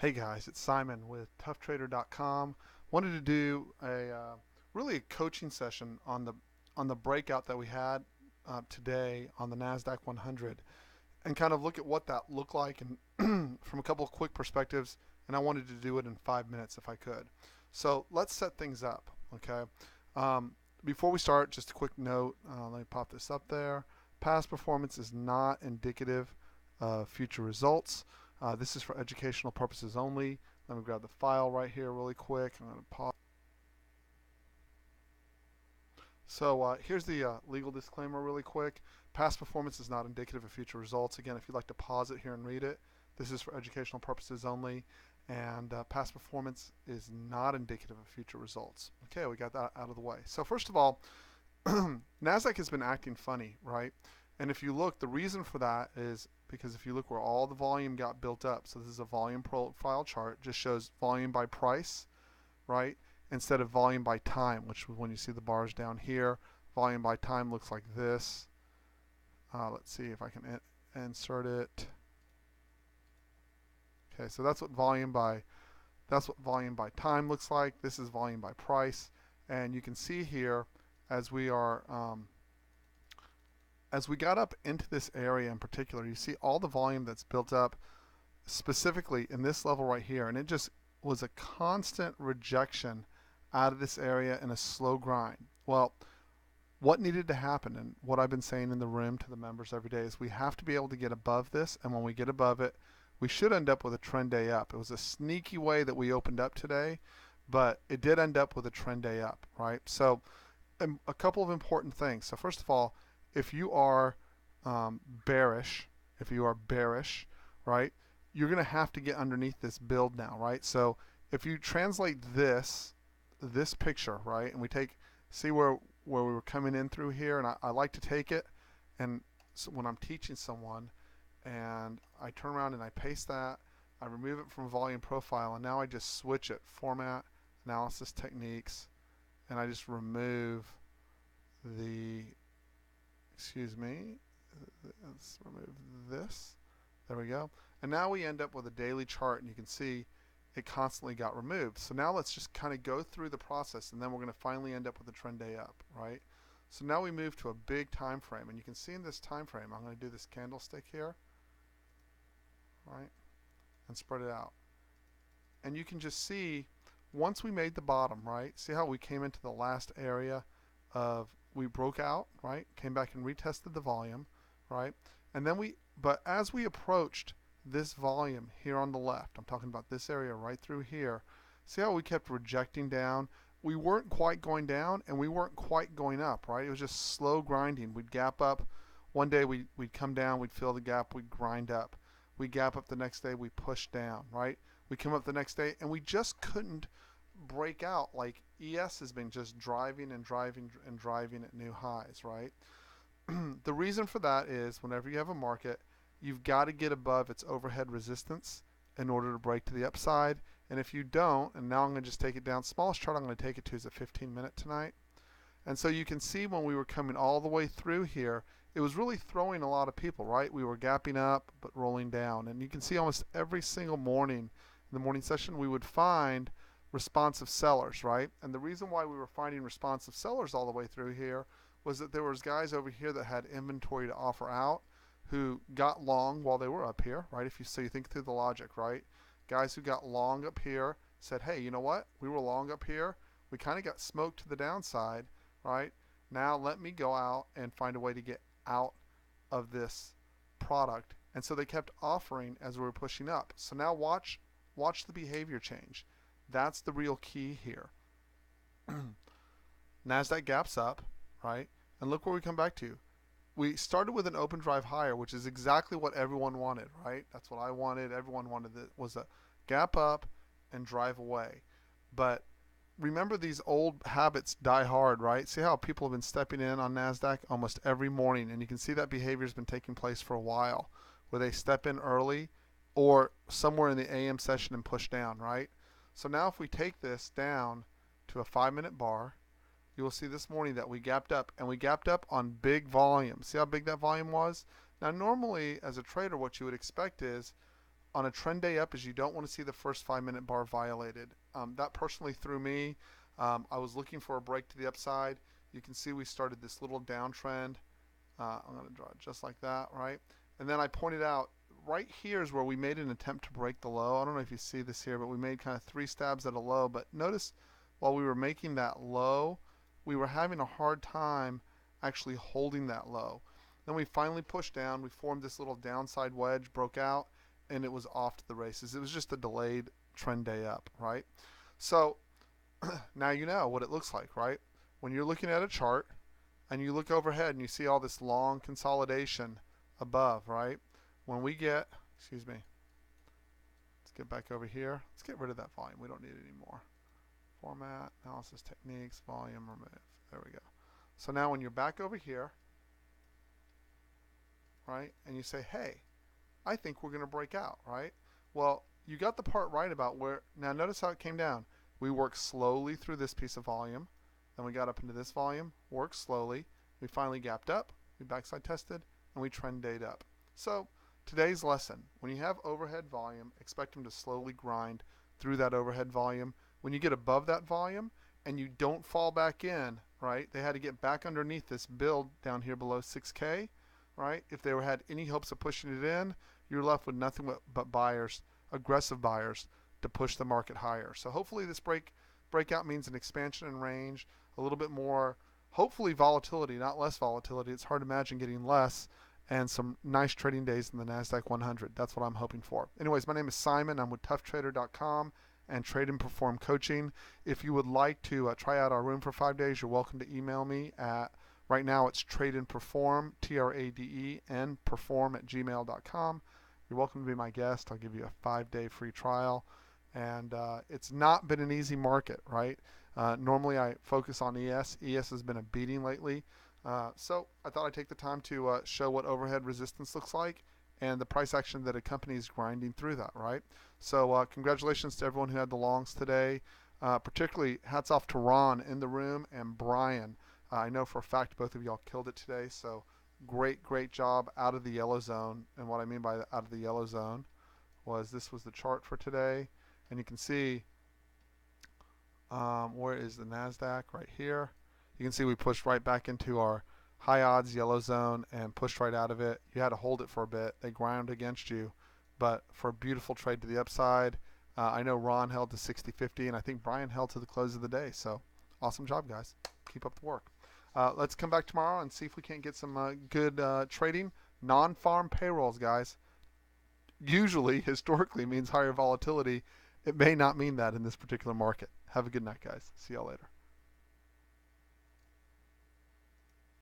Hey guys, it's Simon with ToughTrader.com. Wanted to do a really a coaching session on the breakout that we had today on the Nasdaq 100, and kind of look at what that looked like and from a couple of quick perspectives. And I wanted to do it in 5 minutes if I could. So let's set things up. Okay. Before we start, just a quick note. Let me pop this up there. Past performance is not indicative of future results. This is for educational purposes only. Let me grab the file right here really quick. I'm going to pause. So here's the legal disclaimer really quick. Past performance is not indicative of future results. Again, if you'd like to pause it here and read it, this is for educational purposes only. And past performance is not indicative of future results. Okay, we got that out of the way. So first of all, Nasdaq has been acting funny, right? And if you look, the reason for that is because if you look where all the volume got built up, so this is a volume profile chart, just shows volume by price, right? Instead of volume by time, which when you see the bars down here, volume by time looks like this. Let's see if I can insert it. Okay, so that's what volume by time looks like. This is volume by price, and you can see here as we are as we got up into this area in particular, you see all the volume that's built up specifically in this level right here, and it just was a constant rejection out of this area in a slow grind. Well, what needed to happen, and what I've been saying in the room to the members every day, is we have to be able to get above this, and when we get above it, we should end up with a trend day up. It was a sneaky way that we opened up today, but it did end up with a trend day up, right? So a couple of important things. So first of all, if you are bearish, right, you're going to have to get underneath this build now, right? So if you translate this picture, right, and we see where we were coming in through here, and I like to take it, and so when I'm teaching someone, and I turn around and I paste that, I remove it from volume profile, and now I just switch it, format, analysis techniques, and I just remove the, excuse me, let's remove this. There we go. And now we end up with a daily chart, and you can see it constantly got removed. So now let's just kind of go through the process, and then we're going to finally end up with a trend day up, right? So now we move to a big time frame, and you can see in this time frame, I'm going to do this candlestick here, right, and spread it out. And you can just see once we made the bottom, right, see how we came into the last area of, we broke out, right, came back and retested the volume, right, and then but as we approached this volume here on the left, I'm talking about this area right through here, see how we kept rejecting down? We weren't quite going down, and we weren't quite going up, right? It was just slow grinding. We'd gap up. One day we'd come down, we'd fill the gap, we'd grind up. We gap up the next day, we push down, right? We come up the next day, and we just couldn't break out. Like ES has been just driving and driving and driving at new highs, right? The reason for that is whenever you have a market, you've got to get above its overhead resistance in order to break to the upside. And if you don't, and now I'm going to just take it down, smallest chart I'm going to take it to is a 15-minute tonight. And so you can see when we were coming all the way through here, it was really throwing a lot of people, right? We were gapping up but rolling down. And you can see almost every single morning in the morning session we would find responsive sellers, right? And the reason why we were finding responsive sellers all the way through here was that there was guys over here that had inventory to offer out who got long while they were up here, right? So you think through the logic, right? Guys who got long up here said, hey, you know what? We were long up here. We kind of got smoked to the downside, right? Now let me go out and find a way to get out of this product. And so they kept offering as we were pushing up. So now watch the behavior change. That's the real key here. Nasdaq gaps up, right? And look where we come back to. We started with an open drive higher, which is exactly what everyone wanted, right? That's what I wanted. Everyone wanted it, was a gap up and drive away. But remember, these old habits die hard, right? See how people have been stepping in on Nasdaq almost every morning, and you can see that behavior has been taking place for a while, where they step in early or somewhere in the AM session and push down, right? So now if we take this down to a 5-minute bar, you will see this morning that we gapped up, and we gapped up on big volume. See how big that volume was? Now normally as a trader what you would expect is on a trend day up is you don't want to see the first 5-minute bar violated. That personally threw me. I was looking for a break to the upside. You can see we started this little downtrend. I'm going to draw it just like that, right? And then I pointed out right here is where we made an attempt to break the low. I don't know if you see this here, but we made kind of 3 stabs at a low. But notice while we were making that low, we were having a hard time actually holding that low. Then we finally pushed down. We formed this little downside wedge, broke out, and it was off to the races. It was just a delayed trend day up, right? So now you know what it looks like, right? When you're looking at a chart and you look overhead and you see all this long consolidation above, right? When we get, excuse me, let's get back over here. Let's get rid of that volume. We don't need it anymore. Format, analysis techniques, volume, remove. There we go. So now when you're back over here, right, and you say, hey, I think we're going to break out, right? Well, you got the part right about where, now notice how it came down. We worked slowly through this piece of volume, then we got up into this volume, worked slowly, we finally gapped up, we backside tested, and we trend dayed up. So today's lesson, when you have overhead volume, expect them to slowly grind through that overhead volume. When you get above that volume and you don't fall back in, right, they had to get back underneath this build down here below 6K, right? If they had any hopes of pushing it in, you're left with nothing but buyers, aggressive buyers, to push the market higher. So hopefully this breakout means an expansion in range, a little bit more, hopefully volatility, not less volatility. It's hard to imagine getting less, and some nice trading days in the Nasdaq 100. That's what I'm hoping for. Anyways, my name is Simon. I'm with toughtrader.com and Trade and Perform Coaching. If you would like to try out our room for 5 days, you're welcome to email me at, right now it's Trade and Perform, TRADEN, perform@gmail.com. You're welcome to be my guest. I'll give you a 5-day free trial. And it's not been an easy market, right? Normally I focus on ES. ES has been a beating lately. So I thought I'd take the time to show what overhead resistance looks like and the price action that accompanies grinding through that, right? So congratulations to everyone who had the longs today. Particularly hats off to Ron in the room and Brian. I know for a fact both of y'all killed it today. So great job out of the yellow zone. And what I mean by out of the yellow zone was this was the chart for today. And you can see where is the Nasdaq right here. You can see we pushed right back into our high odds yellow zone and pushed right out of it. You had to hold it for a bit. They ground against you, but for a beautiful trade to the upside. I know Ron held to 60.50, and I think Brian held to the close of the day. So awesome job, guys. Keep up the work. Let's come back tomorrow and see if we can't get some good trading. Non-farm payrolls, guys, usually historically means higher volatility. It may not mean that in this particular market. Have a good night, guys. See y'all later.